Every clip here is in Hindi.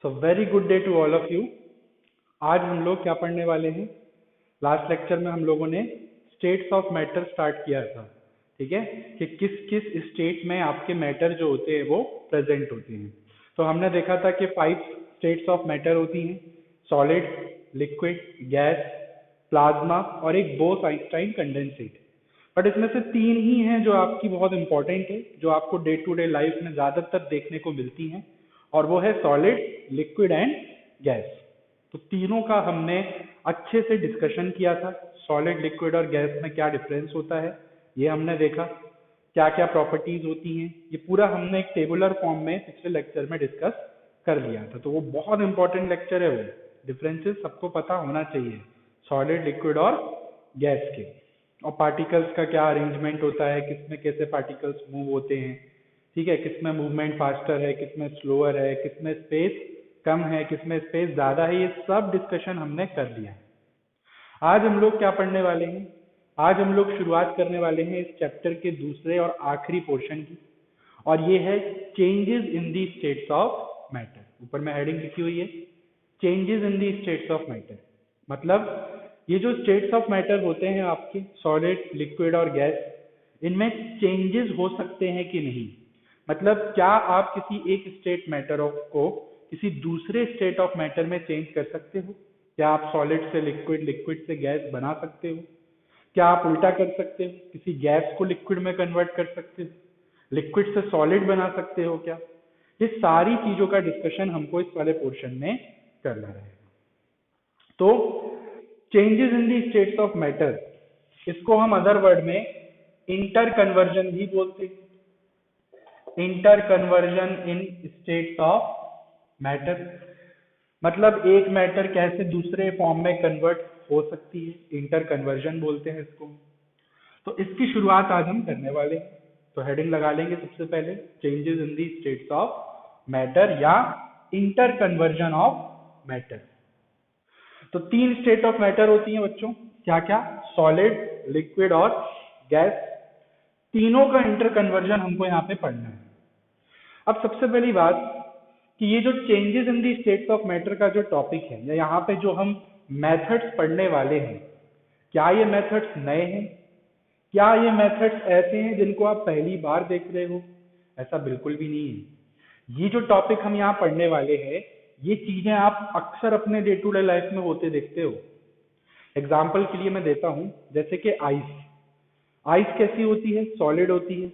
So very good day to all of you. आज हम लोग क्या पढ़ने वाले हैं? लास्ट लेक्चर में हम लोगों ने स्टेट्स ऑफ मैटर स्टार्ट किया था, ठीक है, कि किस किस स्टेट में आपके मैटर जो होते हैं वो प्रेजेंट होते हैं। तो हमने देखा था कि 5 स्टेट्स ऑफ मैटर होती हैं: सॉलिड, लिक्विड, गैस, प्लाज्मा और एक बोस-आइंस्टाइन कंडेंसेट। बट इसमें से 3 ही हैं जो आपकी बहुत इंपॉर्टेंट है, जो आपको डे टू डे लाइफ में ज़्यादातर देखने को मिलती हैं, और वो है सॉलिड, लिक्विड एंड गैस। तो तीनों का हमने अच्छे से डिस्कशन किया था। सॉलिड, लिक्विड और गैस में क्या डिफरेंस होता है ये हमने देखा, क्या क्या प्रॉपर्टीज होती हैं, ये पूरा हमने एक टेबुलर फॉर्म में पिछले लेक्चर में डिस्कस कर लिया था। तो वो बहुत इंपॉर्टेंट लेक्चर है। वो डिफरेंसेस सबको पता होना चाहिए सॉलिड, लिक्विड और गैस के, और पार्टिकल्स का क्या अरेंजमेंट होता है, किसमें कैसे पार्टिकल्स मूव होते हैं, ठीक है, किसमें मूवमेंट फास्टर है, किसमें स्लोअर है, किसमें स्पेस कम है, किसमें स्पेस ज्यादा है, ये सब डिस्कशन हमने कर लिया। आज हम लोग क्या पढ़ने वाले हैं? आज हम लोग शुरुआत करने वाले हैं इस चैप्टर के दूसरे और आखिरी पोर्शन की, और ये है changes in the states of matter. ऊपर में हेडिंग लिखी हुई है changes in the states of matter. मतलब ये जो स्टेट्स ऑफ मैटर होते हैं आपके सॉलिड, लिक्विड और गैस, इनमें चेंजेस हो सकते हैं कि नहीं। मतलब क्या आप किसी एक स्टेट मैटर को किसी दूसरे स्टेट ऑफ मैटर में चेंज कर सकते हो? क्या आप सॉलिड से लिक्विड, लिक्विड से गैस बना सकते हो? क्या आप उल्टा कर सकते हो, किसी गैस को लिक्विड में कन्वर्ट कर सकते हो, लिक्विड से सॉलिड बना सकते हो क्या? ये सारी चीजों का डिस्कशन हमको इस वाले पोर्शन में करना रहेगा। तो changes in the states of matter, इसको हम अदर वर्ड में इंटर कन्वर्जन भी बोलते हैं। Inter conversion in states of matter, मतलब एक मैटर कैसे दूसरे फॉर्म में कन्वर्ट हो सकती है, इंटर कन्वर्जन बोलते हैं इसको। तो इसकी शुरुआत आज हम करने वाले हैं। तो हेडिंग लगा लेंगे सबसे पहले changes in the states of matter या इंटर कन्वर्जन ऑफ मैटर। तो 3 स्टेट ऑफ मैटर होती हैं बच्चों, क्या क्या? सॉलिड, लिक्विड और गैस। तीनों का इंटर कन्वर्जन हमको यहाँ पे पढ़ना है। अब सबसे पहली बात कि ये जो changes in the states of matter का जो टॉपिक है, या यहाँ पे जो हम मेथड्स पढ़ने वाले हैं, क्या ये मेथड्स नए हैं? क्या ये मेथड्स ऐसे हैं जिनको आप पहली बार देख रहे हो? ऐसा बिल्कुल भी नहीं है। ये जो टॉपिक हम यहाँ पढ़ने वाले हैं, ये चीजें आप अक्सर अपने डे टू डे लाइफ में होते देखते हो। एग्जाम्पल के लिए मैं देता हूं, जैसे कि आइस। आइस कैसी होती है? सॉलिड होती है,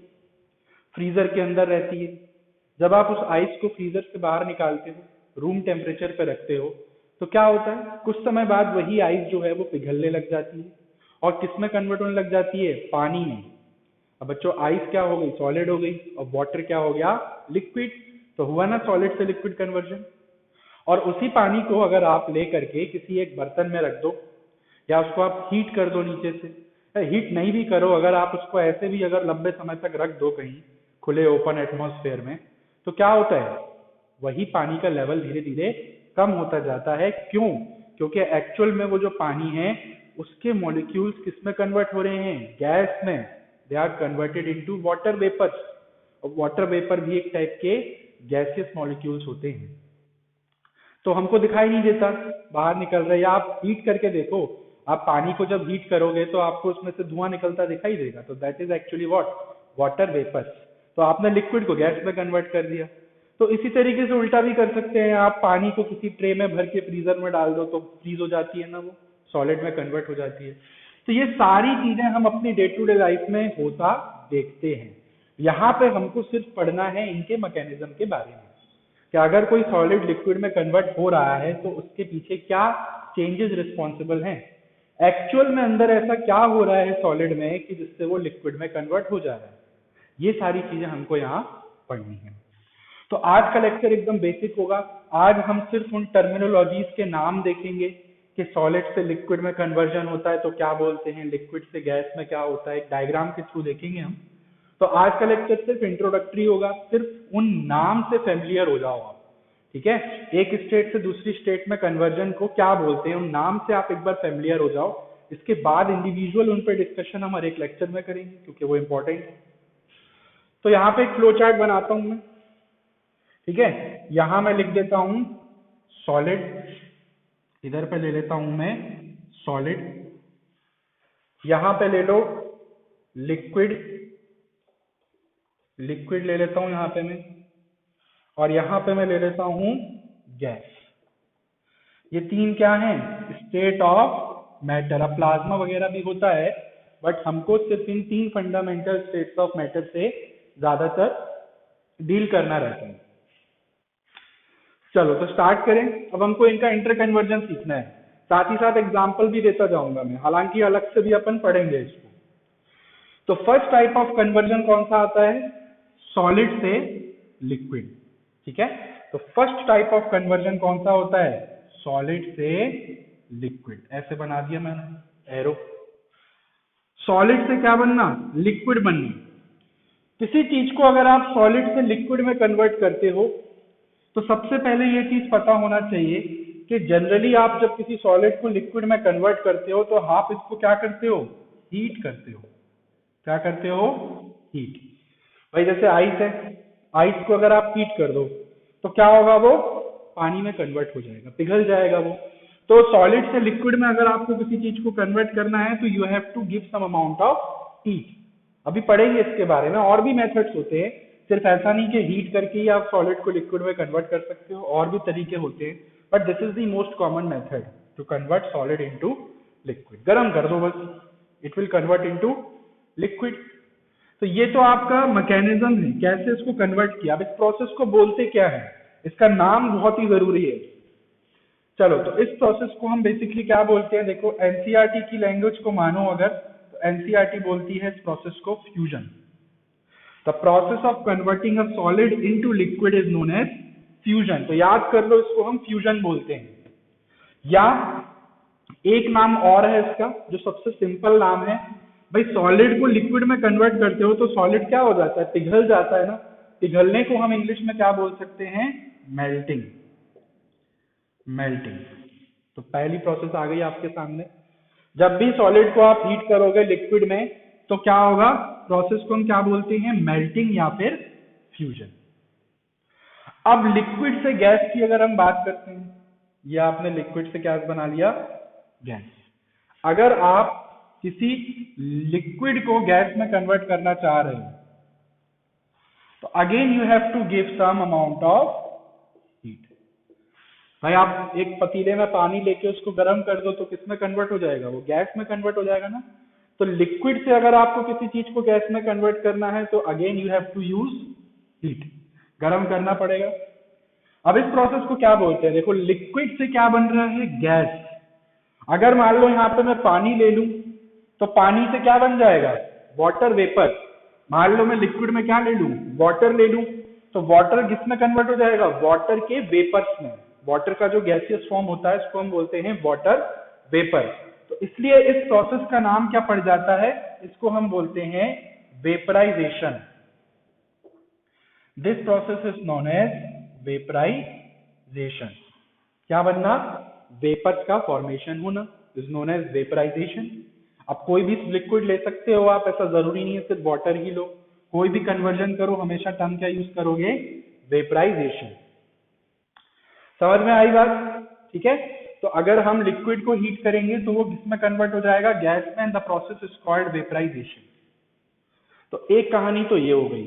फ्रीजर के अंदर रहती है। जब आप उस आइस को फ्रीजर से बाहर निकालते हो, रूम टेम्परेचर पे रखते हो, तो क्या होता है? कुछ समय बाद वही आइस जो है वो पिघलने लग जाती है, और किस में कन्वर्ट होने लग जाती है? पानी में। अब बच्चों आइस क्या हो गई? सॉलिड हो गई, और वाटर क्या हो गया? लिक्विड। तो हुआ ना सॉलिड से लिक्विड कन्वर्जन। और उसी पानी को अगर आप ले करके किसी एक बर्तन में रख दो, या उसको आप हीट कर दो नीचे से, हीट नहीं भी करो, अगर आप उसको ऐसे भी अगर लंबे समय तक रख दो कहीं खुले ओपन एटमॉस्फेयर में, तो क्या होता है? वही पानी का लेवल धीरे धीरे कम होता जाता है। क्यों? क्योंकि एक्चुअल में वो जो पानी है उसके मॉलिक्यूल्स किस में कन्वर्ट हो रहे हैं? गैस में। They are converted into water vapours. और वाटर वेपर भी एक टाइप के गैसियस मॉलिक्यूल्स होते हैं। तो हमको दिखाई नहीं देता बाहर निकल रहा है। या आप हीट करके देखो, आप पानी को जब हीट करोगे तो आपको उसमें से धुआं निकलता दिखाई देगा। तो that is actually what? Water vapours. तो आपने लिक्विड को गैस में कन्वर्ट कर दिया। तो इसी तरीके से उल्टा भी कर सकते हैं, आप पानी को किसी ट्रे में भर के फ्रीजर में डाल दो तो फ्रीज हो जाती है ना, वो सॉलिड में कन्वर्ट हो जाती है। तो ये सारी चीजें हम अपनी डे टू डे लाइफ में होता देखते हैं। यहाँ पे हमको सिर्फ पढ़ना है इनके मैकेनिज्म के बारे में, कि अगर कोई सॉलिड लिक्विड में कन्वर्ट हो रहा है तो उसके पीछे क्या चेंजेस रिस्पॉन्सिबल हैं, एक्चुअल में अंदर ऐसा क्या हो रहा है सॉलिड में कि जिससे वो लिक्विड में कन्वर्ट हो जा रहा है। ये सारी चीजें हमको यहाँ पढ़नी है। तो आज का लेक्चर एकदम बेसिक होगा। आज हम सिर्फ उन टर्मिनोलॉजीज के नाम देखेंगे कि सॉलिड से लिक्विड में कन्वर्जन होता है तो क्या बोलते हैं, लिक्विड से गैस में क्या होता है, एक डायग्राम के थ्रू देखेंगे हम। तो आज का लेक्चर सिर्फ इंट्रोडक्टरी होगा, सिर्फ उन नाम से फेमिलियर हो जाओ आप, ठीक है। एक स्टेट से दूसरी स्टेट में कन्वर्जन को क्या बोलते हैं, उन नाम से आप एक बार फेमिलियर हो जाओ। इसके बाद इंडिविजुअल उन पर डिस्कशन हम हर एक लेक्चर में करेंगे क्योंकि वो इंपॉर्टेंट है। तो यहाँ पे एक फ्लो चार्ट बनाता हूं मैं, ठीक है। यहां मैं लिख देता हूं सॉलिड, इधर पे ले लेता हूं मैं सॉलिड, यहां पे ले लो लिक्विड, लिक्विड ले लेता हूं यहां पे मैं, और यहां पे मैं ले लेता हूं गैस। ये तीन क्या है? State of matter. अब प्लाज्मा वगैरह भी होता है, बट हमको सिर्फ इन तीन फंडामेंटल स्टेट्स ऑफ मैटर से ज्यादातर डील करना रहता है। चलो तो स्टार्ट करें। अब हमको इनका इंटर कन्वर्जन सीखना है, साथ ही साथ एग्जांपल भी देता जाऊंगा मैं, हालांकि अलग से भी अपन पढ़ेंगे इसको। तो फर्स्ट टाइप ऑफ कन्वर्जन कौन सा आता है? सॉलिड से लिक्विड। ठीक है, तो फर्स्ट टाइप ऑफ कन्वर्जन कौन सा होता है? सॉलिड से लिक्विड। ऐसे बना दिया मैंने एरो। सॉलिड से क्या बनना? लिक्विड बनना। किसी चीज को अगर आप सॉलिड से लिक्विड में कन्वर्ट करते हो तो सबसे पहले ये चीज पता होना चाहिए कि जनरली आप जब किसी सॉलिड को लिक्विड में कन्वर्ट करते हो तो आप इसको क्या करते हो? हीट करते हो। क्या करते हो? हीट। भाई जैसे आइस है, आइस को अगर आप हीट कर दो तो क्या होगा? वो पानी में कन्वर्ट हो जाएगा, पिघल जाएगा वो। तो सॉलिड से लिक्विड में अगर आपको किसी चीज को कन्वर्ट करना है तो you have to give some amount of heat. अभी पढ़ेंगे इसके बारे में, और भी मेथड्स होते हैं, सिर्फ ऐसा नहीं कि हीट करके ही आप सॉलिड को लिक्विड में कन्वर्ट कर सकते हो, और भी तरीके होते हैं, but this is the most common method to convert solid into liquid. गर्म कर दो बस, it will convert into liquid. तो ये तो आपका मैकेनिज्म है, कैसे इसको कन्वर्ट किया। अब इस प्रोसेस को बोलते क्या है, इसका नाम बहुत ही जरूरी है। चलो तो इस प्रोसेस को हम बेसिकली क्या बोलते हैं? देखो एनसीईआरटी की लैंग्वेज को मानो अगर, तो एनसीईआरटी बोलती है इस प्रोसेस को fusion. The process of converting a solid into liquid is known as fusion. तो याद कर लो, इसको हम फ्यूजन बोलते हैं। या एक नाम और है इसका, जो सबसे सिंपल नाम है। भाई सॉलिड को लिक्विड में कन्वर्ट करते हो तो सॉलिड क्या हो जाता है? पिघल जाता है ना। पिघलने को हम इंग्लिश में क्या बोल सकते हैं? मेल्टिंग। मेल्टिंग। तो पहली प्रोसेस आ गई आपके सामने। जब भी सॉलिड को आप हीट करोगे लिक्विड में तो क्या होगा? प्रोसेस को हम क्या बोलते हैं? मेल्टिंग या फिर फ्यूजन। अब लिक्विड से गैस की अगर हम बात करते हैं, ये आपने लिक्विड से गैस बना लिया, गैस। अगर आप किसी लिक्विड को गैस में कन्वर्ट करना चाह रहे हो तो again you have to give some amount of heat. भाई आप एक पतीले में पानी लेके उसको गर्म कर दो तो किस में कन्वर्ट हो जाएगा? वो गैस में कन्वर्ट हो जाएगा ना। तो लिक्विड से अगर आपको किसी चीज को गैस में कन्वर्ट करना है तो again you have to use heat, गर्म करना पड़ेगा। अब इस प्रोसेस को क्या बोलते हैं? देखो लिक्विड से क्या बन रहा है? गैस। अगर मान लो यहाँ पे मैं पानी ले लूं तो पानी से क्या बन जाएगा? Water vapour. मान लो मैं लिक्विड में क्या ले लूं? वाटर ले लूं, तो वाटर किस में कन्वर्ट हो जाएगा? वाटर के वेपर्स में। वाटर का जो गैसियस फॉर्म होता है इसको हम बोलते हैं वाटर वेपर। तो इसलिए इस प्रोसेस का नाम क्या पड़ जाता है? इसको हम बोलते हैं vaporisation. This process is known as vaporisation. क्या बनना? वेपर्स का फॉर्मेशन होना इज नोन एज वेपराइजेशन। अब कोई भी लिक्विड ले सकते हो आप, ऐसा जरूरी नहीं है सिर्फ वाटर ही लो। कोई भी कन्वर्जन करो, हमेशा टर्म क्या यूज करोगे? वेपराइजेशन। समझ में आई बात? ठीक है, तो अगर हम लिक्विड को हीट करेंगे तो वो किसमें कन्वर्ट हो जाएगा? गैस में, and the process is called vaporisation. तो एक कहानी तो ये हो गई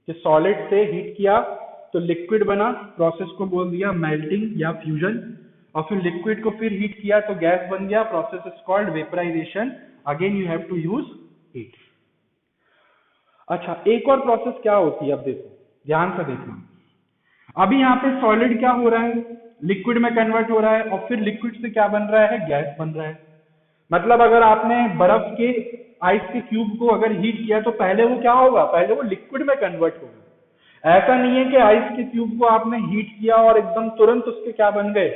कि सॉलिड से हीट किया तो लिक्विड बना, प्रोसेस को बोल दिया मेल्टिंग या फ्यूजन, और फिर लिक्विड को फिर हीट किया तो गैस बन गया, process is called vaporisation. Again you have to use heat. अच्छा, एक और प्रोसेस क्या होती है? अब देखो, ध्यान से देखना। अभी यहाँ पे सॉलिड क्या हो रहा है? लिक्विड में कन्वर्ट हो रहा है, और फिर लिक्विड से क्या बन रहा है? गैस बन रहा है। मतलब अगर आपने बर्फ के आइस के क्यूब को अगर हीट किया तो पहले वो क्या होगा? पहले वो लिक्विड में कन्वर्ट होगा। ऐसा नहीं है कि आइस के क्यूब को आपने हीट किया और एकदम तुरंत उसके क्या बन गए?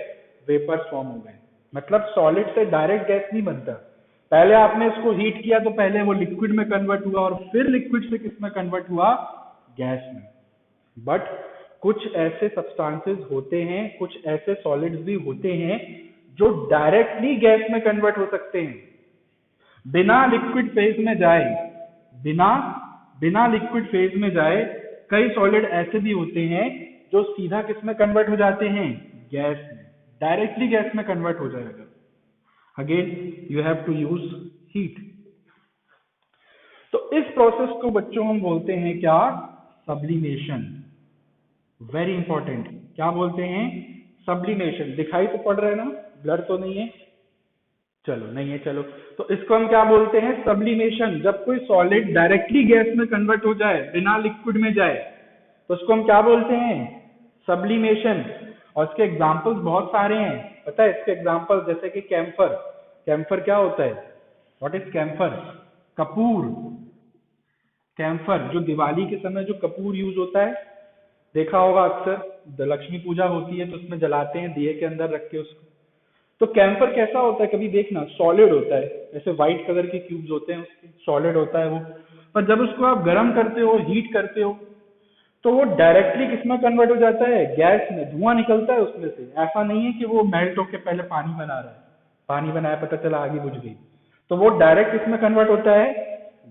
वेपर्स फॉर्म हो गए। मतलब सॉलिड से डायरेक्ट गैस नहीं बनता, पहले आपने इसको हीट किया तो पहले वो लिक्विड में कन्वर्ट हुआ, और फिर लिक्विड से किस में कन्वर्ट हुआ? गैस में। बट कुछ ऐसे सब्सटेंसेस होते हैं, कुछ ऐसे सॉलिड्स भी होते हैं जो डायरेक्टली गैस में कन्वर्ट हो सकते हैं, बिना लिक्विड फेज में जाए। बिना लिक्विड फेज में जाए कई सॉलिड ऐसे भी होते हैं जो सीधा किस में कन्वर्ट हो जाते हैं? गैस में। डायरेक्टली गैस में कन्वर्ट हो जाएगा। Again you have to use heat. तो इस प्रोसेस को बच्चों हम बोलते हैं क्या? सब्लिमेशन। वेरी इंपॉर्टेंट, क्या बोलते हैं? सब्लिमेशन। दिखाई तो पड़ रहा है ना, ब्लर तो नहीं है? चलो नहीं है, चलो तो इसको हम क्या बोलते हैं? सब्लिमेशन। जब कोई सॉलिड डायरेक्टली गैस में कन्वर्ट हो जाए, बिना लिक्विड में जाए, तो उसको हम क्या बोलते हैं? सब्लिमेशन। और इसके एग्जांपल्स बहुत सारे हैं, पता है इसके एग्जांपल? जैसे कि कैम्फर। कैम्फर क्या होता है? What is camphor? कपूर। कैम्फर जो दिवाली के समय जो कपूर यूज होता है, देखा होगा अक्सर, लक्ष्मी पूजा होती है तो उसमें जलाते हैं दिए के अंदर रख के उसको। तो कैम्फर कैसा होता है? कभी देखना, सॉलिड होता है, जैसे व्हाइट कलर के क्यूब्स होते हैं उसके, सॉलिड होता है वो। पर जब उसको आप गर्म करते हो, हीट करते हो, तो वो डायरेक्टली किसमें कन्वर्ट हो जाता है? गैस में। धुआं निकलता है उसमें से। ऐसा नहीं है कि वो मेल्ट होके पहले पानी बना रहा है, पानी बनाया पता चला आगे बुझ गई। तो वो डायरेक्ट किसमें कन्वर्ट होता है?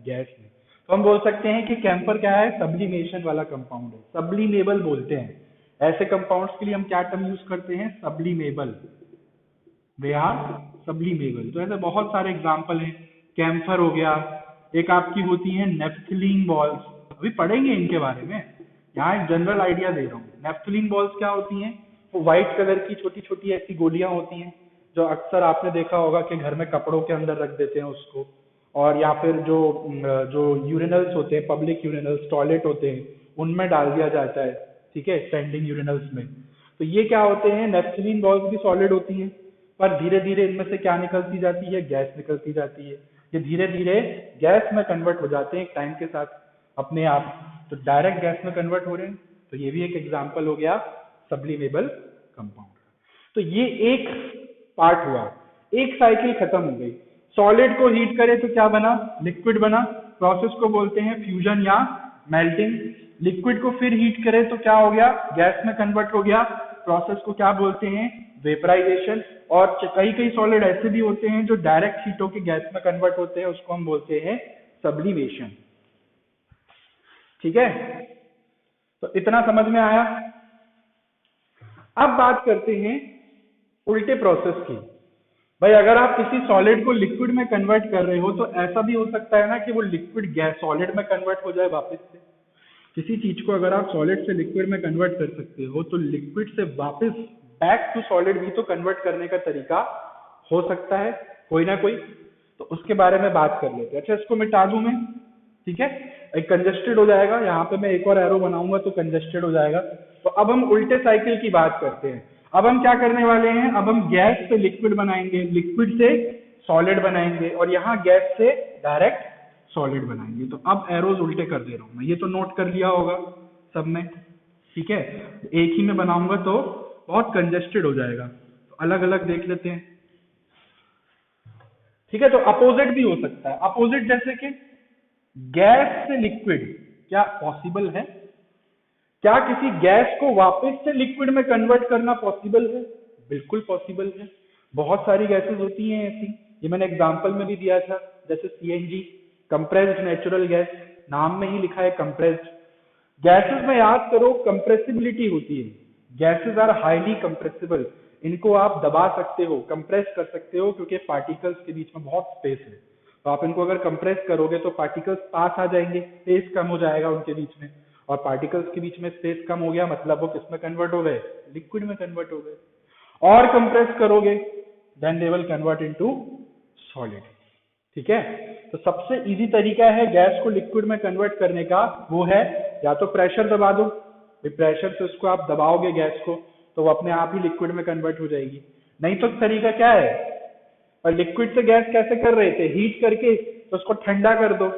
गैस में। तो हम बोल सकते हैं कि कैम्फर क्या है? सब्लिमेशन वाला कंपाउंड है, सब्लिमेबल बोलते हैं। ऐसे कंपाउंड्स के लिए हम क्या टर्म यूज करते हैं? सब्लिमेबल। वे आर सब्लिमेबल। तो ऐसे बहुत सारे एग्जाम्पल हैं। कैम्फर हो गया, एक आपकी होती है नेफ्थलीन बॉल्स, अभी पढ़ेंगे इनके बारे में, यहाँ एक जनरल आइडिया दे रहा हूँ। नेफ्थलीन बॉल्स क्या होती हैं? वो व्हाइट कलर की छोटी छोटी ऐसी गोलियां होती हैं, जो अक्सर आपने देखा होगा कि घर में कपड़ों के अंदर रख देते हैं उसको, और या फिर जो जो यूरिनल्स होते हैं, पब्लिक यूरिनल्स, टॉयलेट होते हैं, उनमें डाल दिया जाता है, ठीक है, स्टैंडिंग यूरिनल्स में। तो ये क्या होते हैं? नेफ्थलीन बॉल्स भी सॉलिड होती हैं, पर धीरे धीरे इनमें से क्या निकलती जाती है? गैस निकलती जाती है। ये धीरे धीरे गैस में कन्वर्ट हो जाते हैं एक टाइम के साथ अपने आप। तो डायरेक्ट गैस में कन्वर्ट हो रहे हैं। तो ये भी एक एग्जांपल हो गया सब्लिमेबल कंपाउंड। तो ये एक पार्ट हुआ, एक साइकिल खत्म हो गई। सॉलिड को हीट करे तो क्या बना? लिक्विड बना। प्रोसेस को बोलते हैं फ्यूजन या मेल्टिंग। लिक्विड को फिर हीट करे तो क्या हो गया? गैस में कन्वर्ट हो गया। प्रोसेस को क्या बोलते हैं? वेपराइजेशन। और कई कई सॉलिड ऐसे भी होते हैं जो डायरेक्ट हीट होकर गैस में कन्वर्ट होते हैं, उसको हम बोलते हैं सब्लिमेशन। ठीक है, तो इतना समझ में आया। अब बात करते हैं उल्टे प्रोसेस की। भाई अगर आप किसी सॉलिड को लिक्विड में कन्वर्ट कर रहे हो, तो ऐसा भी हो सकता है ना कि वो लिक्विड गैस सॉलिड में कन्वर्ट हो जाए वापस से। किसी चीज को अगर आप सॉलिड से लिक्विड में कन्वर्ट कर सकते हो, तो लिक्विड से वापस बैक टू सॉलिड भी तो कन्वर्ट करने का तरीका हो सकता है कोई ना कोई। तो उसके बारे में बात कर लेते हैं। अच्छा, इसको मिटा दूं मैं, ठीक है, एक कंजस्टेड हो जाएगा। यहाँ पे मैं एक और एरो बनाऊंगा तो कंजस्टेड हो जाएगा। तो अब हम उल्टे साइकिल की बात करते हैं। अब हम क्या करने वाले हैं? अब हम गैस से लिक्विड बनाएंगे, लिक्विड से सॉलिड बनाएंगे, और यहाँ गैस से डायरेक्ट सॉलिड बनाएंगे। तो अब एरोज उल्टे कर दे रहा हूं मैं, ये तो नोट कर लिया होगा सब में, ठीक है। एक ही में बनाऊंगा तो बहुत कंजेस्टेड हो जाएगा, तो अलग अलग देख लेते हैं, ठीक है। तो अपोजिट भी हो सकता है। अपोजिट जैसे कि गैस से लिक्विड, क्या पॉसिबल है? क्या किसी गैस को वापस से लिक्विड में कन्वर्ट करना पॉसिबल है? बिल्कुल पॉसिबल है। बहुत सारी गैसेस होती हैं ऐसी, ये मैंने एग्जांपल में भी दिया था, जैसे सीएनजी, कंप्रेस्ड नेचुरल गैस, नाम में ही लिखा है कंप्रेस्ड। गैसेस में याद करो कंप्रेसिबिलिटी होती है। गैसेस आर हाईली कंप्रेसिबल, इनको आप दबा सकते हो, कंप्रेस कर सकते हो, क्योंकि पार्टिकल्स के बीच में बहुत स्पेस है। तो आप इनको अगर कंप्रेस करोगे तो पार्टिकल्स पास आ जाएंगे, स्पेस कम हो जाएगा उनके बीच में, और पार्टिकल्स के बीच में स्पेस कम हो गया मतलब वो किसमें कन्वर्ट हो गए? लिक्विड में कन्वर्ट हो गए। और कंप्रेस करोगे then they will convert into solid, ठीक है। तो सबसे इजी तरीका है गैस को लिक्विड में कन्वर्ट करने का, वो है या तो प्रेशर दबा दो, प्रेशर से उसको आप दबाओगे गैस को तो वो अपने आप ही लिक्विड में कन्वर्ट हो जाएगी। नहीं तो तरीका क्या है? और लिक्विड से गैस कैसे कर रहे थे? हीट करके, तो उसको ठंडा कर दो।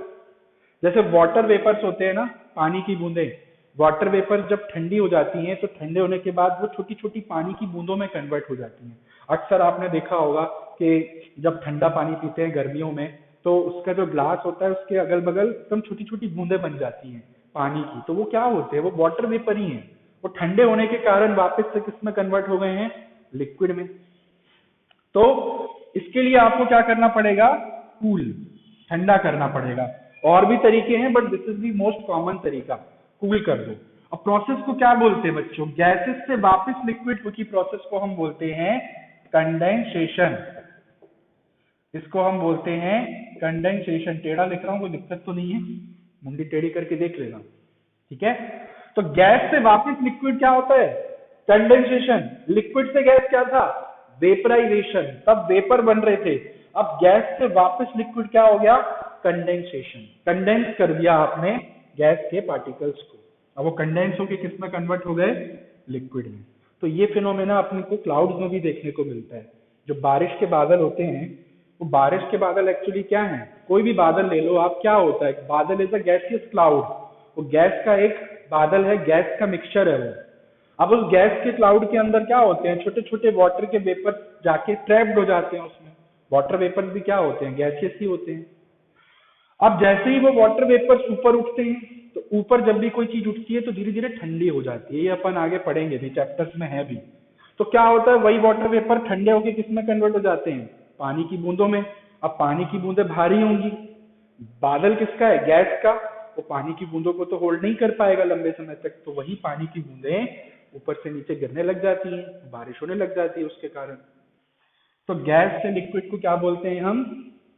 जैसे वाटर वेपर्स होते हैं ना, पानी की बूंदें, वाटर वेपर्स जब ठंडी हो जाती हैं तो ठंडे होने के बाद वो छोटी छोटी पानी की बूंदों में कन्वर्ट हो जाती हैं। अक्सर आपने देखा होगा कि जब ठंडा पानी पीते हैं गर्मियों में, तो उसका जो ग्लास होता है उसके अगल बगल एकदम छोटी छोटी बूंदें बन जाती हैं पानी की। तो वो क्या होते हैं? वो वाटर वेपर ही हैं। वो ठंडे होने के कारण वापस से किस में कन्वर्ट हो गए हैं? लिक्विड में। तो इसके लिए आपको क्या करना पड़ेगा? कूल, ठंडा करना पड़ेगा। और भी तरीके हैं but this is the most common तरीका, कूल कर दो। अब प्रोसेस को क्या बोलते हैं बच्चों? गैसेस से वापस लिक्विड की प्रोसेस को हम बोलते हैं कंडेंसेशन। इसको हम बोलते हैं कंडेंसेशन। टेढ़ा लिख रहा हूं, कोई दिक्कत तो नहीं है? मुंडी टेढ़ी करके देख लेना, ठीक है? तो गैस से वापस लिक्विड क्या होता है? कंडेंसेशन। लिक्विड से गैस क्या था? वेपराइजेशन। तब वेपर बन रहे थे, अब गैस से वापस लिक्विड क्या हो गया? कंडेंसेशन। कंडेंस कर दिया आपने गैस के पार्टिकल्स को, अब वो कंडेंस होके किस में कन्वर्ट हो गए? लिक्विड में। तो ये फिनोमेना अपने को क्लाउड्स में भी देखने को मिलता है। जो बारिश के बादल होते हैं, वो बारिश के बादल एक्चुअली क्या है? कोई भी बादल ले लो आप, क्या होता है? बादल इज अ गैसियस क्लाउड। वो गैस का एक बादल है, गैस का मिक्सचर है वो। अब उस गैस के क्लाउड के अंदर क्या होते हैं? छोटे छोटे वाटर के वेपर जाके ट्रैप्ड हो जाते हैं उसमें। वाटर वेपर भी क्या होते हैं? गैसियस ही होते हैं। अब जैसे ही वो वाटर वेपर्स ऊपर उठते हैं, तो ऊपर जब भी कोई चीज उठती है तो धीरे धीरे ठंडी हो जाती है। ये अपन आगे पढ़ेंगे भी, चैप्टर्स में है भी। तो क्या होता है? वही वाटर वेपर ठंडे होके किस में कन्वर्ट हो जाते हैं? पानी की बूंदों में। अब पानी की बूंदें भारी होंगी, बादल किसका है? गैस का। वो पानी की बूंदों को तो होल्ड नहीं कर पाएगा लंबे समय तक, तो वही पानी की बूंदें ऊपर से नीचे गिरने लग जाती हैं, बारिश होने लग जाती है उसके कारण। तो गैस से लिक्विड को क्या बोलते हैं हम?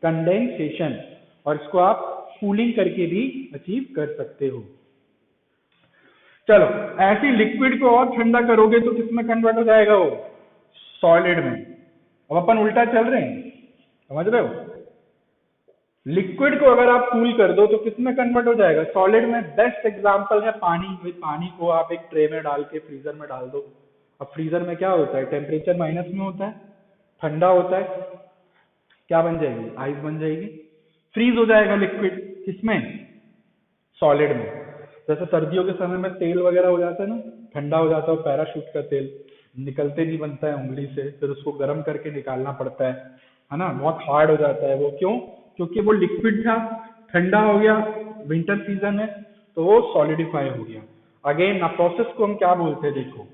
कंडेंसेशन। और इसको आप कूलिंग करके भी अचीव कर सकते हो। चलो, ऐसी लिक्विड को और ठंडा करोगे तो किसमें कन्वर्ट हो जाएगा वो? सॉलिड में। अब अपन उल्टा चल रहे हैं, समझ रहे हो? लिक्विड को अगर आप कूल कर दो तो किसमें कन्वर्ट हो जाएगा? सॉलिड में। बेस्ट एग्जांपल है पानी। भाई पानी को आप एक ट्रे में डाल के फ्रीजर में डाल दो। अब फ्रीजर में क्या होता है? टेम्परेचर माइनस में होता है, ठंडा होता है, क्या बन जाएगी? आइस बन जाएगी, फ्रीज हो जाएगा लिक्विड। किसमें? सॉलिड में। जैसे सर्दियों के समय में तेल वगैरह हो जाता है ना, ठंडा हो जाता है, पैराशूट का तेल निकलते नहीं बनता है उंगली से, फिर उसको गर्म करके निकालना पड़ता है ना? बहुत हार्ड हो जाता है वो। क्यों? क्योंकि वो लिक्विड था, ठंडा हो गया, विंटर सीजन है, तो वो सॉलिडिफाई हो गया। अगेन ना, प्रोसेस को हम क्या बोलते हैं? देखो,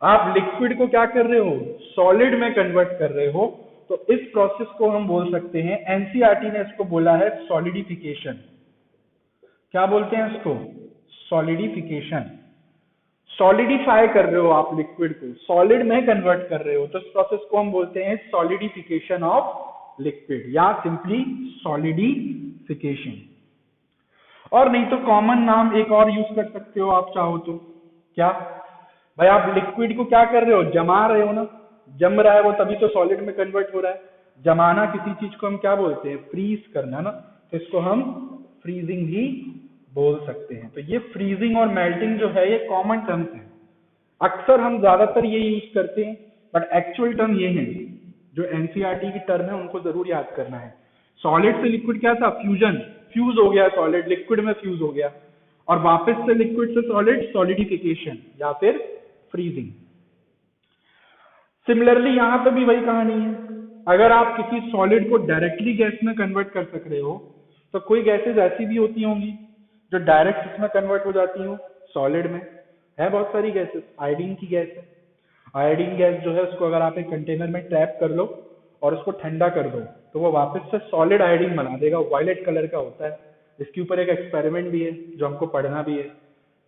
आप लिक्विड को क्या कर रहे हो? सॉलिड में कन्वर्ट कर रहे हो, तो इस प्रोसेस को हम बोल सकते हैं, एनसीईआरटी ने इसको बोला है सॉलिडिफिकेशन। क्या बोलते हैं इसको? सॉलिडिफिकेशन। सॉलिडिफाई कर रहे हो आप लिक्विड को, सॉलिड में कन्वर्ट कर रहे हो, तो इस प्रोसेस को हम बोलते हैं सॉलिडिफिकेशन ऑफ लिक्विड, या सिंपली सॉलिडिफिकेशन। और नहीं तो कॉमन नाम एक और यूज कर सकते हो आप चाहो तो। क्या भाई? आप लिक्विड को क्या कर रहे हो? जमा रहे हो ना, जम रहा है वो, तभी तो सॉलिड में कन्वर्ट हो रहा है। जमाना किसी चीज को हम क्या बोलते हैं? फ्रीज करना ना, तो इसको हम फ्रीजिंग भी बोल सकते हैं। तो ये फ्रीजिंग और मेल्टिंग जो है, ये कॉमन टर्म्स हैं, अक्सर हम ज्यादातर ये यूज करते हैं, बट एक्चुअल टर्म ये है। जो एनसीईआरटी की टर्म है उनको जरूर याद करना है। सॉलिड से लिक्विड क्या था? फ्यूजन। फ्यूज हो गया सॉलिड, लिक्विड में फ्यूज हो गया। और वापस से लिक्विड से सॉलिड, सॉलिडिफिकेशन या फिर फ्रीजिंग। सिमिलरली यहां पे भी वही कहानी है। अगर आप किसी सॉलिड को डायरेक्टली गैस में कन्वर्ट कर सक रहे हो, तो कोई गैसेज ऐसी भी होती होंगी जो डायरेक्ट इसमें कन्वर्ट हो जाती हो, सॉलिड में। है बहुत सारी गैसेस। आयोडीन की गैस है। आयोडीन गैस जो है, उसको अगर आप एक कंटेनर में ट्रैप कर लो और उसको ठंडा कर दो, तो वो वापस से सॉलिड आयोडीन बना देगा। वायलेट कलर का होता है। इसके ऊपर एक एक्सपेरिमेंट भी है जो हमको पढ़ना भी है,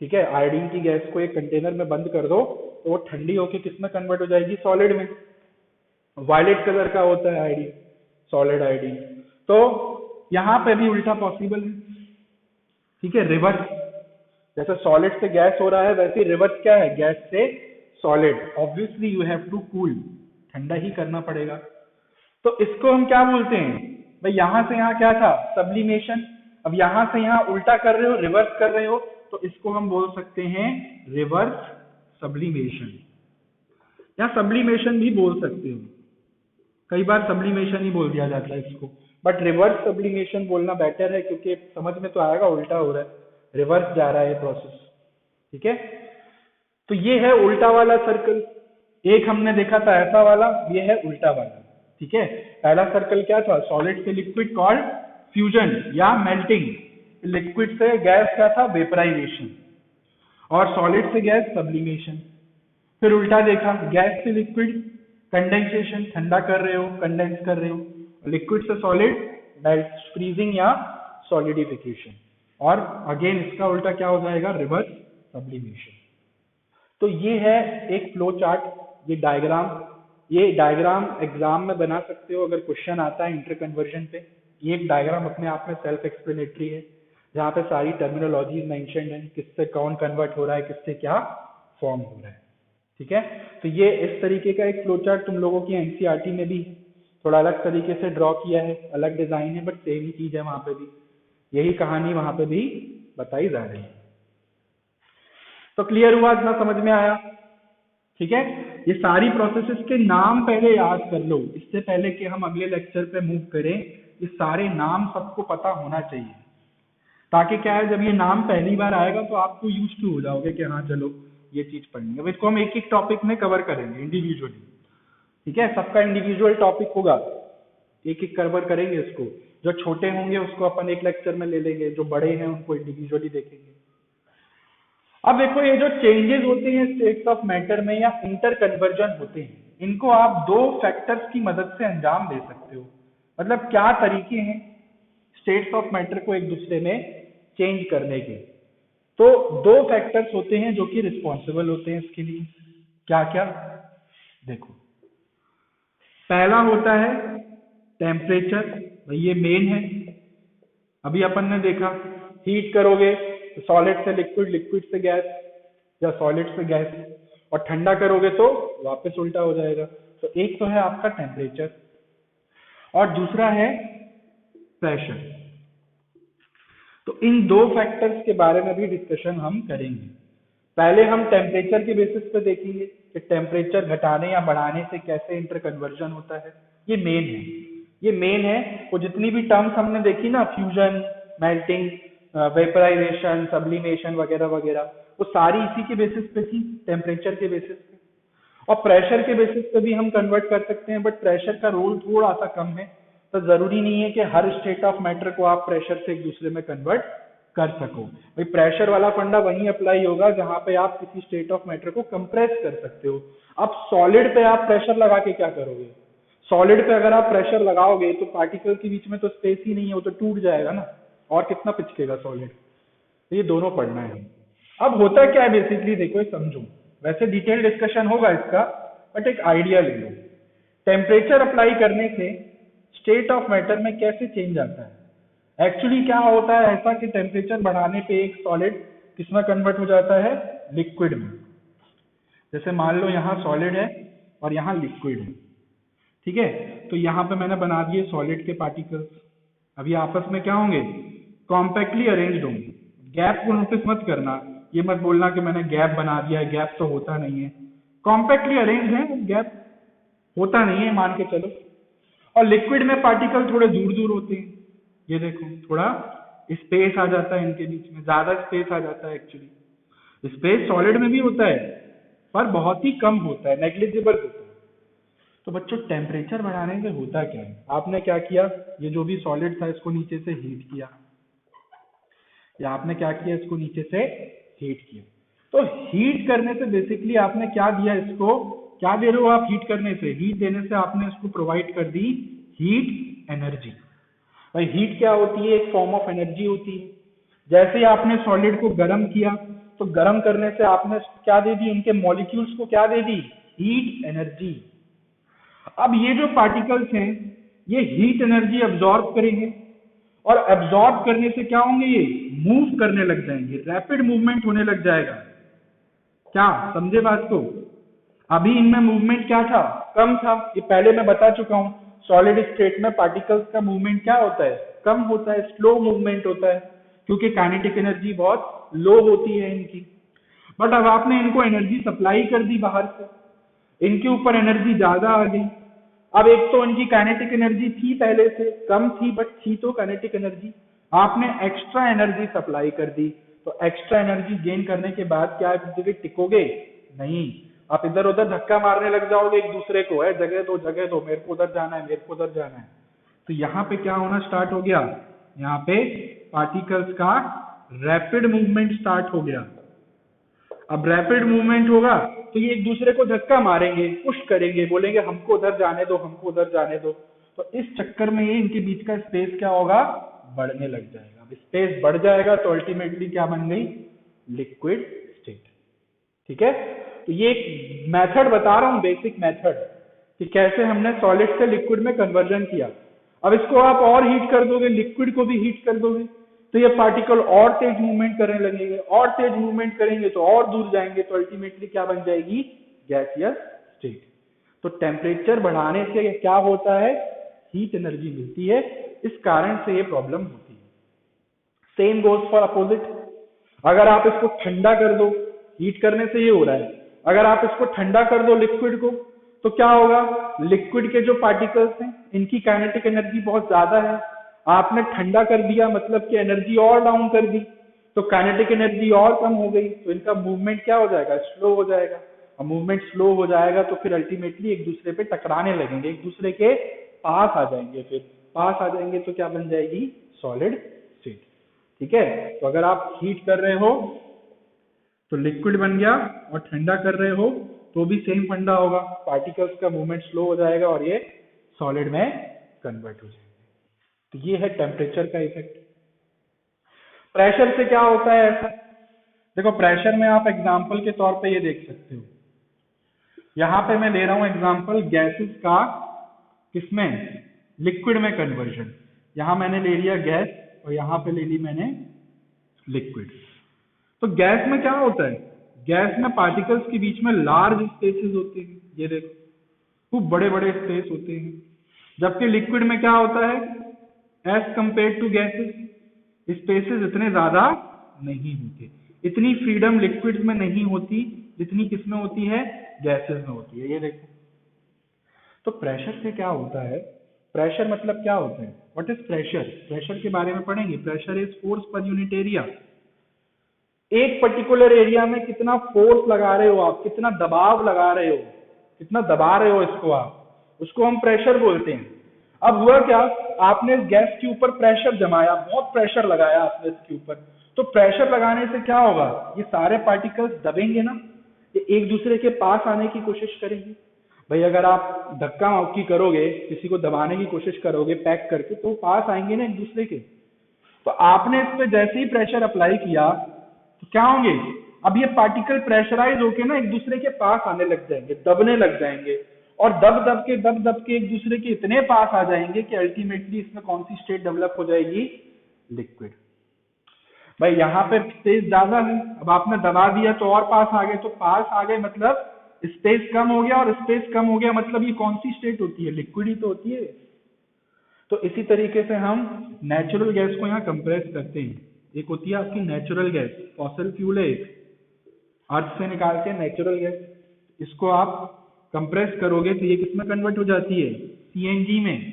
ठीक है? आयोडीन की गैस को एक कंटेनर में बंद कर दो, तो वो ठंडी होके किसमें कन्वर्ट हो जाएगी? सॉलिड में। वायलेट कलर का होता है आयोडीन, सॉलिड आयोडीन। तो यहां पे भी उल्टा पॉसिबल है, ठीक है? रिवर्स। जैसे सॉलिड से गैस हो रहा है, वैसे रिवर्स क्या है? गैस से solid. Obviously you have to cool, ठंडा ही करना पड़ेगा। तो इसको हम क्या बोलते हैं? भाई यहां से यहां क्या था? सब्लिमेशन। अब यहां से यहां उल्टा कर रहे हो, रिवर्स कर रहे हो, तो इसको हम बोल सकते हैं रिवर्स सब्लिमेशन, या सब्लिमेशन भी बोल सकते हो। कई बार सब्लिमेशन ही बोल दिया जाता है इसको, बट रिवर्स सब्लिमेशन बोलना बेटर है, क्योंकि समझ में तो आएगा उल्टा हो रहा है, रिवर्स जा रहा है प्रोसेस, ठीक है? तो ये है उल्टा वाला सर्कल। एक हमने देखा था ऐसा वाला, ये है उल्टा वाला, ठीक है? पहला सर्कल क्या था? सॉलिड से लिक्विड कॉल्ड फ्यूजन या मेल्टिंग। लिक्विड से गैस क्या था? वेपराइजेशन। और सॉलिड से गैस सब्लिमेशन। फिर उल्टा देखा, गैस से लिक्विड कंडेंसेशन, ठंडा कर रहे हो, कंडेंस कर रहे हो। लिक्विड से सॉलिड मेल्ट, फ्रीजिंग या सॉलिडिफिकेशन। और अगेन इसका उल्टा क्या हो जाएगा? Reverse sublimation. तो ये है एक फ्लो चार्ट, ये डायग्राम एग्जाम में बना सकते हो अगर क्वेश्चन आता है इंटर कन्वर्जन पे। ये एक डायग्राम अपने आप में सेल्फ एक्सप्लेनेटरी है, जहाँ पे सारी टर्मिनोलॉजी मेंशन्ड है, किससे कौन कन्वर्ट हो रहा है, किससे क्या फॉर्म हो रहा है। ठीक है, तो ये इस तरीके का एक फ्लो चार्ट तुम लोगों की एनसीईआरटी में भी थोड़ा अलग तरीके से ड्रॉ किया है, अलग डिजाइन है, बट सेम ही चीज है वहां पे भी, यही कहानी वहां पे भी बताई जा रही है। तो क्लियर हुआ, इतना समझ में आया? ठीक है, ये सारी प्रोसेसेस के नाम पहले याद कर लो, इससे पहले कि हम अगले लेक्चर पे मूव करें, ये सारे नाम सबको पता होना चाहिए, ताकि क्या है जब ये नाम पहली बार आएगा तो आपको यूज टू हो जाओगे कि हाँ चलो ये चीज पढ़नी है। अब इसको हम एक एक टॉपिक में कवर करेंगे इंडिविजुअली, ठीक है, सबका इंडिविजुअल टॉपिक होगा, एक एक कवर करेंगे इसको। जो छोटे होंगे उसको अपन एक लेक्चर में ले लेंगे, जो बड़े हैं उनको इंडिविजुअली देखेंगे। अब देखो, ये जो चेंजेस होते हैं स्टेट्स ऑफ मैटर में या इंटर कन्वर्जन होते हैं, इनको आप दो फैक्टर्स की मदद से अंजाम दे सकते हो। मतलब क्या तरीके हैं स्टेट्स ऑफ मैटर को एक दूसरे में चेंज करने के। तो दो फैक्टर्स होते हैं जो कि रिस्पॉन्सिबल होते हैं इसके लिए। क्या क्या? देखो, पहला होता है टेम्परेचर, भाई ये मेन है। अभी अपन ने देखा, हीट करोगे तो सॉलिड से लिक्विड, लिक्विड से गैस, या सॉलिड से गैस, और ठंडा करोगे तो वापस उल्टा हो जाएगा। तो एक तो है आपका टेम्परेचर और दूसरा है प्रेशर। तो इन दो फैक्टर्स के बारे में भी डिस्कशन हम करेंगे। पहले हम टेम्परेचर के बेसिस पे देखेंगे कि टेम्परेचर घटाने या बढ़ाने से कैसे इंटर कन्वर्जन होता है। ये मेन है, ये मेन है। वो जितनी भी टर्म्स हमने देखी ना, फ्यूजन, मेल्टिंग, वेपराइजेशन, सब्लिमेशन वगैरह वगैरह, वो सारी इसी के बेसिस पे थी, टेम्परेचर के बेसिस पे। और प्रेशर के बेसिस पे भी हम कन्वर्ट कर सकते हैं, बट प्रेशर का रोल थोड़ा सा कम है। तो जरूरी नहीं है कि हर स्टेट ऑफ मैटर को आप प्रेशर से एक दूसरे में कन्वर्ट कर सको। भाई प्रेशर वाला फंडा वहीं अप्लाई होगा जहां पे आप किसी स्टेट ऑफ मैटर को कंप्रेस कर सकते हो। अब सॉलिड पे आप प्रेशर लगा के क्या करोगे? सॉलिड पे अगर आप प्रेशर लगाओगे तो पार्टिकल के बीच में तो स्पेस ही नहीं है, वो तो टूट जाएगा ना, और कितना पिचकेगा सॉलिड। तो ये दोनों पढ़ना है। अब होता क्या है बेसिकली, देखो ये समझो, वैसे डिटेल डिस्कशन होगा इसका, बट एक आइडिया ले लो। टेम्परेचर अप्लाई करने से स्टेट ऑफ मैटर में कैसे चेंज आता है। एक्चुअली क्या होता है ऐसा कि टेम्परेचर बढ़ाने पे एक सॉलिड किसमें कन्वर्ट हो जाता है? लिक्विड में। जैसे मान लो यहाँ सॉलिड है और यहाँ लिक्विड है, ठीक है। तो यहाँ पे मैंने बना दिए सॉलिड के पार्टिकल्स। अभी आपस में क्या होंगे? कॉम्पैक्टली अरेंज्ड होंगे। गैप को नोटिस मत करना, ये मत बोलना कि मैंने गैप बना दिया है, गैप तो होता नहीं है। कॉम्पैक्टली अरेंज्ड है, गैप होता नहीं है मान के चलो। और लिक्विड में पार्टिकल थोड़े दूर दूर होते हैं, ये देखो थोड़ा स्पेस आ जाता है इनके बीच में, ज्यादा स्पेस आ जाता है। एक्चुअली स्पेस सॉलिड में भी होता है पर बहुत ही कम होता है, नेग्लिजिबल होता है। तो बच्चों टेम्परेचर बढ़ाने से होता क्या है? आपने क्या किया, ये जो भी सॉलिड था इसको नीचे से हीट किया, या आपने क्या किया, इसको नीचे से हीट किया। तो हीट करने से बेसिकली आपने क्या दिया, इसको क्या दे रहे हो आप? हीट करने से, हीट देने से आपने इसको प्रोवाइड कर दी हीट एनर्जी। भाई हीट क्या होती है? एक फॉर्म ऑफ एनर्जी होती है। जैसे ही आपने सॉलिड को गर्म किया तो गर्म करने से आपने क्या दे दी, इनके मॉलिक्यूल्स को क्या दे दी? Heat energy. अब ये जो पार्टिकल्स हैं ये हीट एनर्जी अब्सॉर्ब करेंगे, और अब्सॉर्ब करने से क्या होंगे? ये मूव करने लग जाएंगे, रैपिड मूवमेंट होने लग जाएगा। क्या समझे बात को? अभी इनमें मूवमेंट क्या था? कम था। ये पहले मैं बता चुका हूं, सॉलिड स्टेट में पार्टिकल्स का मूवमेंट क्या होता है? कम होता है, स्लो मूवमेंट होता है, क्योंकि काइनेटिक एनर्जी बहुत लो होती है इनकी। बट अब आपने इनको एनर्जी सप्लाई कर दी बाहर से, इनके ऊपर एनर्जी ज्यादा आ गई। अब एक तो इनकी काइनेटिक एनर्जी थी पहले से कम थी, बट थी तो काइनेटिक एनर्जी, आपने एक्स्ट्रा एनर्जी सप्लाई कर दी। तो एक्स्ट्रा एनर्जी गेन करने के बाद क्या आप जगह टिकोगे? नहीं, आप इधर उधर धक्का मारने लग जाओगे एक दूसरे को, है जगह दो, मेरे को उधर जाना है, मेरे को उधर जाना है। तो यहाँ पे क्या होना स्टार्ट हो गया? यहाँ पे पार्टिकल्स का रैपिड मूवमेंट स्टार्ट हो गया। अब रैपिड मूवमेंट होगा तो ये एक दूसरे को धक्का मारेंगे, पुश करेंगे, बोलेंगे हमको उधर जाने दो, हमको उधर जाने दो। तो इस चक्कर में ये इनके बीच का स्पेस क्या होगा? बढ़ने लग जाएगा। अब स्पेस बढ़ जाएगा तो अल्टीमेटली क्या बन गई? Liquid state. ठीक है, तो ये एक मेथड बता रहा हूं, बेसिक मेथड कि कैसे हमने सॉलिड से लिक्विड में कन्वर्जन किया। अब इसको आप और हीट कर दोगे, लिक्विड को भी हीट कर दोगे, तो ये पार्टिकल और तेज मूवमेंट करने लगेंगे, और तेज मूवमेंट करेंगे तो और दूर जाएंगे, तो अल्टीमेटली क्या बन जाएगी, गैसियस स्टेट। तो टेम्परेचर बढ़ाने से क्या होता है, हीट एनर्जी मिलती है, इस कारण से ये प्रॉब्लम होती है। सेम गोज फॉर अपोजिट, अगर आप इसको ठंडा कर दो, हीट करने से ये हो रहा है, अगर आप इसको ठंडा कर दो लिक्विड को, तो क्या होगा, लिक्विड के जो पार्टिकल्स हैं इनकी काइनेटिक एनर्जी बहुत ज्यादा है, आपने ठंडा कर दिया मतलब कि एनर्जी और डाउन कर दी, तो काइनेटिक एनर्जी और कम हो गई, तो इनका मूवमेंट क्या हो जाएगा, स्लो हो जाएगा। और मूवमेंट स्लो हो जाएगा तो फिर अल्टीमेटली एक दूसरे पे टकराने लगेंगे, एक दूसरे के पास आ जाएंगे, फिर पास आ जाएंगे तो क्या बन जाएगी, सॉलिड स्टेट। ठीक है, तो अगर आप हीट कर रहे हो तो लिक्विड बन गया, और ठंडा कर रहे हो तो भी सेम फंडा होगा, पार्टिकल्स का मूवमेंट स्लो हो जाएगा और ये सॉलिड में कन्वर्ट हो जाएगा। तो ये है टेम्परेचर का इफेक्ट। प्रेशर से क्या होता है ऐसा, देखो प्रेशर में आप एग्जांपल के तौर पे ये देख सकते हो, यहाँ पे मैं ले रहा हूं एग्जांपल गैसेस का, किसमें, लिक्विड में कन्वर्जन। यहां मैंने ले लिया गैस और यहाँ पे ले ली मैंने लिक्विड। तो गैस में क्या होता है, गैस में पार्टिकल्स के बीच में लार्ज स्पेसेस होते हैं, ये देखो खूब बड़े बड़े स्पेस होते हैं, जबकि लिक्विड में क्या होता है, as compare to gases spaces इतने ज्यादा नहीं होते, इतनी फ्रीडम लिक्विड में नहीं होती जितनी किसमें होती है, गैसेस में होती है, ये देखो। तो प्रेशर से क्या होता है, प्रेशर मतलब क्या होता है, व्हाट इज प्रेशर, प्रेशर के बारे में पढ़ेंगे। Pressure is force per unit area, एक पर्टिकुलर एरिया में कितना फोर्स लगा रहे हो आप, कितना दबाव लगा रहे हो, कितना दबा रहे हो इसको आप, उसको हम प्रेशर बोलते हैं। अब हुआ क्या, आपने इस गैस के ऊपर प्रेशर जमाया, बहुत प्रेशर लगाया आपने इसके ऊपर, तो प्रेशर लगाने से क्या होगा, ये सारे पार्टिकल्स दबेंगे ना, ये एक दूसरे के पास आने की कोशिश करेंगे। भाई अगर आप धक्का मुक्की करोगे, किसी को दबाने की कोशिश करोगे पैक करके, तो पास आएंगे ना एक दूसरे के। तो आपने इस पे जैसे ही प्रेशर अप्लाई किया तो क्या होंगे, अब ये पार्टिकल प्रेशराइज होके ना एक दूसरे के पास आने लग जाएंगे, दबने लग जाएंगे, और दब दब के एक दूसरे के इतने पास आ जाएंगे कि अल्टीमेटली इसमें कौन सी स्टेट डेवलप हो जाएगी, लिक्विड। भाई यहाँ पे स्पेस ज्यादा है, अब आपने दबा दिया तो और पास आ गए, तो पास आ गए मतलब स्पेस कम हो गया, और स्पेस कम हो गया मतलब ये कौन सी स्टेट होती है, लिक्विड ही तो होती है। तो इसी तरीके से हम नेचुरल गैस को यहाँ कंप्रेस करते हैं। एक होती है आपकी नेचुरल गैस, फॉसिल फ्यूल है एक, अर्थ से निकालते हैं नेचुरल गैस, इसको आप कंप्रेस करोगे तो ये किसमें कन्वर्ट हो जाती है, सीएनजी में।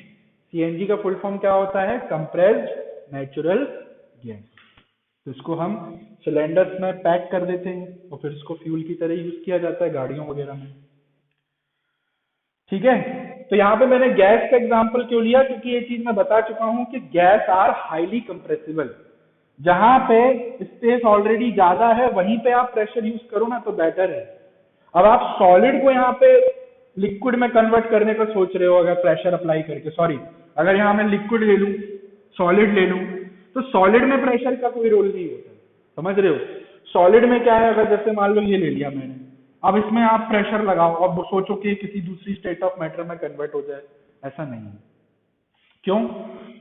सीएनजी का फुल फॉर्म क्या होता है, कंप्रेस्ड नेचुरल गैस। तो इसको हम सिलेंडर्स में पैक कर देते हैं और फिर इसको फ्यूल की तरह यूज किया जाता है गाड़ियों वगैरह में। ठीक है, तो यहाँ पे मैंने गैस का एग्जांपल क्यों लिया, क्योंकि ये चीज मैं बता चुका हूं कि गैस आर हाईली कंप्रेसिबल। जहां पे स्पेस ऑलरेडी ज्यादा है वहीं पे आप प्रेशर यूज करो ना तो बेटर है। अब आप सॉलिड को यहाँ पे लिक्विड में कन्वर्ट करने का सोच रहे हो, अगर प्रेशर अप्लाई करके, सॉरी अगर यहाँ मैं लिक्विड ले लूं, सॉलिड ले लूं, तो सॉलिड में प्रेशर का कोई रोल नहीं होता, समझ रहे हो। सॉलिड में क्या है, अगर जैसे मान लो ये ले लिया मैंने, अब इसमें आप प्रेशर लगाओ, अब सोचो कि किसी दूसरी स्टेट ऑफ मैटर में कन्वर्ट हो जाए, ऐसा नहीं है। क्यों,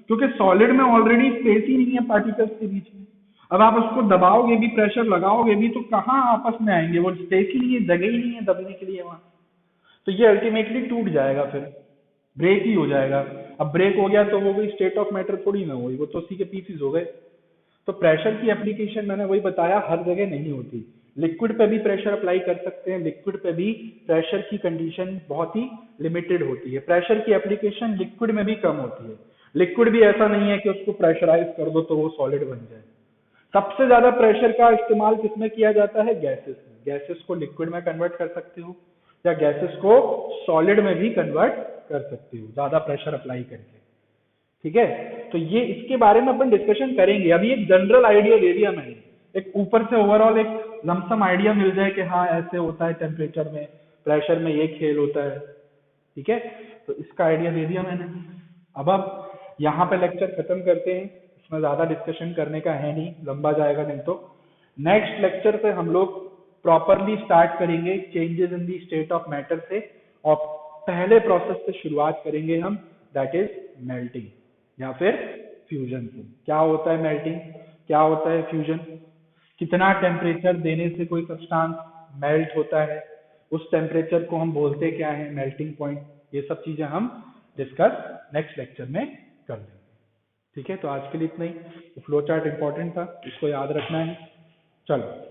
क्योंकि सॉलिड में ऑलरेडी स्पेस ही नहीं है पार्टिकल्स के बीच में। अब आप उसको दबाओगे भी, प्रेशर लगाओगे भी, तो कहाँ आपस में आएंगे, वो स्पेस ही नहीं है, जगह ही नहीं है दबने के लिए वहां, तो ये अल्टीमेटली टूट जाएगा, फिर ब्रेक ही हो जाएगा। अब ब्रेक हो गया तो वो कोई स्टेट ऑफ मैटर थोड़ी ना हुई, वो तो उसी के पीसेस हो गए। तो प्रेशर की एप्लीकेशन मैंने वही बताया, हर जगह नहीं होती। लिक्विड पे भी प्रेशर अप्लाई कर सकते हैं, लिक्विड पे भी प्रेशर की कंडीशन बहुत ही लिमिटेड होती है। प्रेशर की एप्लीकेशन लिक्विड में भी कम होती है। लिक्विड भी ऐसा नहीं है कि उसको प्रेशराइज कर दो तो वो सॉलिड बन जाए। सबसे ज्यादा प्रेशर का इस्तेमाल किसमें किया जाता है, गैसेस में। गैसेस को लिक्विड में कन्वर्ट कर सकते हो या गैसेस को सॉलिड में भी कन्वर्ट कर सकते हो ज्यादा प्रेशर अप्लाई करके। ठीक है, तो ये इसके बारे में अपन डिस्कशन करेंगे। अभी एक जनरल आइडिया दे दिया मैंने, एक ऊपर से ओवरऑल एक लमसम आइडिया मिल जाए कि हाँ ऐसे होता है टेम्परेचर में, प्रेशर में ये खेल होता है। ठीक है, तो इसका आइडिया दे दिया मैंने। अब यहाँ पे लेक्चर खत्म करते हैं, इसमें ज्यादा डिस्कशन करने का है नहीं, लंबा जाएगा नहीं तो। नेक्स्ट लेक्चर से हम लोग प्रॉपरली स्टार्ट करेंगे changes in the state of matter से, और पहले प्रोसेस से शुरुआत करेंगे हम, दैट इज मेल्टिंग या फिर फ्यूजन से। क्या होता है मेल्टिंग, क्या होता है फ्यूजन, कितना टेम्परेचर देने से कोई सब्सटेंस मेल्ट होता है, उस टेम्परेचर को हम बोलते क्या है, मेल्टिंग पॉइंट। ये सब चीजें हम डिस्कस नेक्स्ट लेक्चर में कर लेंगे। ठीक है, तो आज के लिए इतना ही। फ्लो चार्ट इंपॉर्टेंट था, इसको याद रखना है। चलो।